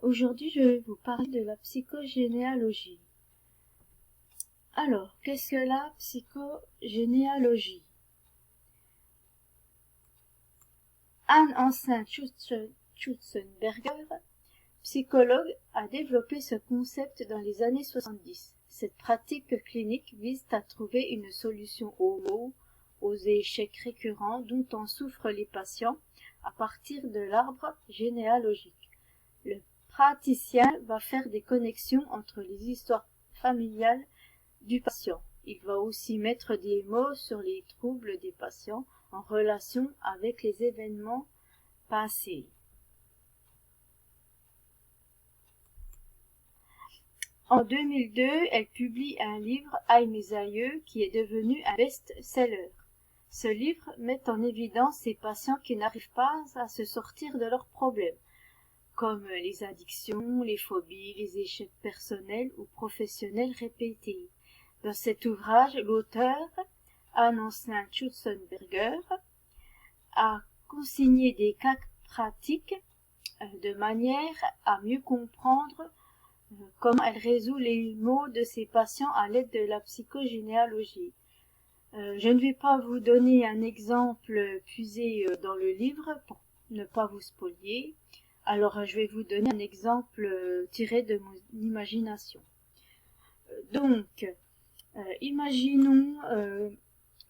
Aujourd'hui, je vais vous parler de la psychogénéalogie. Alors, qu'est-ce que la psychogénéalogie? Anne Hansen Schutzenberger, psychologue, a développé ce concept dans les années 70. Cette pratique clinique vise à trouver une solution aux maux, aux échecs récurrents dont en souffrent les patients à partir de l'arbre généalogique. Le praticien va faire des connexions entre les histoires familiales du patient. Il va aussi mettre des mots sur les troubles des patients en relation avec les événements passés. En 2002, elle publie un livre, Aïe mes aïeux, qui est devenu un best-seller. Ce livre met en évidence ces patients qui n'arrivent pas à se sortir de leurs problèmes, comme les addictions, les phobies, les échecs personnels ou professionnels répétés. Dans cet ouvrage, l'auteur, Anne Hansen Schutzenberger, a consigné des cas pratiques de manière à mieux comprendre comment elle résout les maux de ses patients à l'aide de la psychogénéalogie. Je ne vais pas vous donner un exemple puisé dans le livre pour ne pas vous spolier. Alors, je vais vous donner un exemple tiré de mon imagination. Donc, imaginons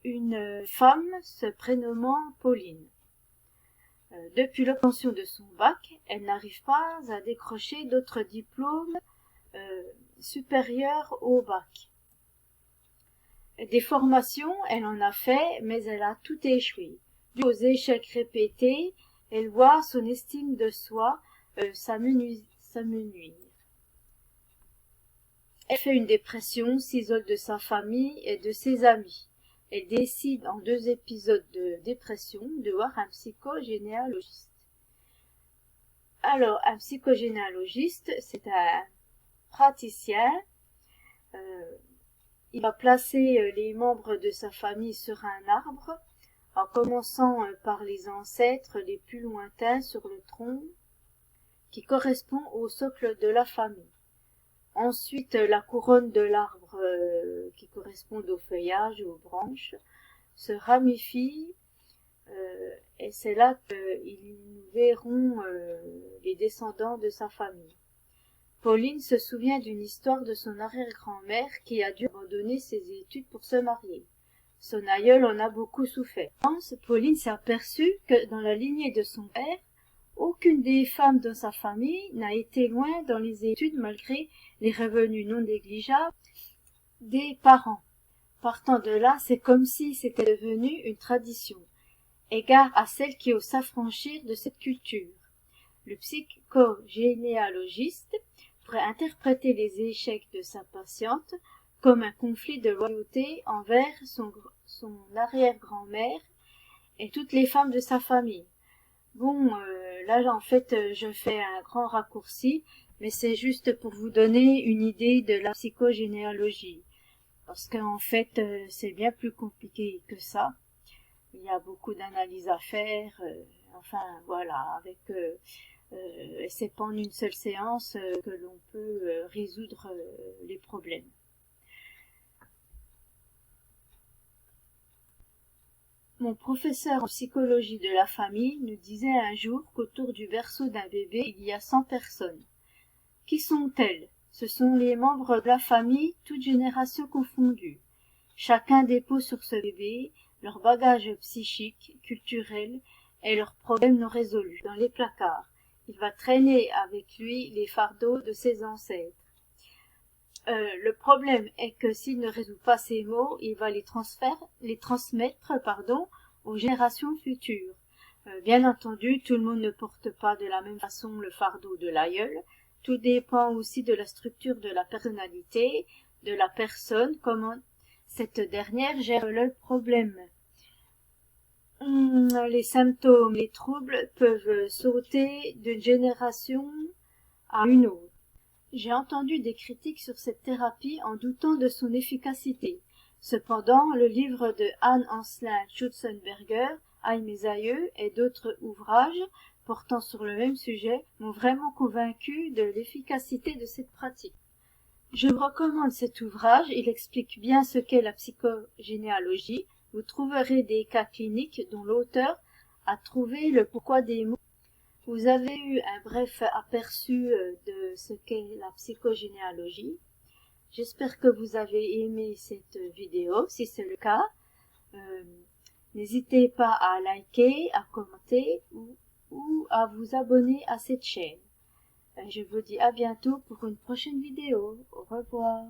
une femme se prénommant Pauline. Depuis l'obtention de son bac, elle n'arrive pas à décrocher d'autres diplômes supérieurs au bac. Des formations, elle en a fait, mais elle a tout échoué. Dû aux échecs répétés, elle voit son estime de soi s'amenuire. Elle fait une dépression, s'isole de sa famille et de ses amis. Elle décide en 2 épisodes de dépression de voir un psychogénéalogiste. Alors, un psychogénéalogiste, c'est un praticien. Il va placer les membres de sa famille sur un arbre, en commençant par les ancêtres les plus lointains sur le tronc, qui correspond au socle de la famille. Ensuite, la couronne de l'arbre, qui correspond au feuillage, aux branches, se ramifie, et c'est là qu'ils verront les descendants de sa famille. Pauline se souvient d'une histoire de son arrière-grand-mère qui a dû abandonner ses études pour se marier. Son aïeul en a beaucoup souffert. Pauline s'est aperçue que dans la lignée de son père, aucune des femmes dans sa famille n'a été loin dans les études malgré les revenus non négligeables des parents. Partant de là, c'est comme si c'était devenu une tradition. Égard à celles qui osent s'affranchir de cette culture. Le psychogénéalogiste pourrait interpréter les échecs de sa patiente comme un conflit de loyauté envers son arrière-grand-mère et toutes les femmes de sa famille. Bon, là en fait je fais un grand raccourci, mais c'est juste pour vous donner une idée de la psychogénéalogie. Parce qu'en fait c'est bien plus compliqué que ça. Il y a beaucoup d'analyses à faire, enfin voilà, avec c'est pas en une seule séance que l'on peut résoudre les problèmes. Mon professeur en psychologie de la famille nous disait un jour qu'autour du berceau d'un bébé il y a 100 personnes. Qui sont-elles? Ce sont les membres de la famille, toutes générations confondues. Chacun dépose sur ce bébé leur bagage psychique, culturel et leurs problèmes non résolus dans les placards. Il va traîner avec lui les fardeaux de ses ancêtres. Le problème est que s'il ne résout pas ces maux, il va les transmettre aux générations futures. Bien entendu, tout le monde ne porte pas de la même façon le fardeau de l'aïeul. Tout dépend aussi de la structure de la personnalité, de la personne, comment cette dernière gère le problème. Les symptômes, les troubles peuvent sauter d'une génération à une autre. J'ai entendu des critiques sur cette thérapie en doutant de son efficacité. Cependant, le livre de Anne Hansen Schutzenberger, Aïe mes aïeux, et d'autres ouvrages portant sur le même sujet m'ont vraiment convaincu de l'efficacité de cette pratique. Je vous recommande cet ouvrage, il explique bien ce qu'est la psychogénéalogie. Vous trouverez des cas cliniques dont l'auteur a trouvé le pourquoi des mots. Vous avez eu un bref aperçu de ce qu'est la psychogénéalogie. J'espère que vous avez aimé cette vidéo. Si c'est le cas, n'hésitez pas à liker, à commenter ou à vous abonner à cette chaîne. Je vous dis à bientôt pour une prochaine vidéo. Au revoir.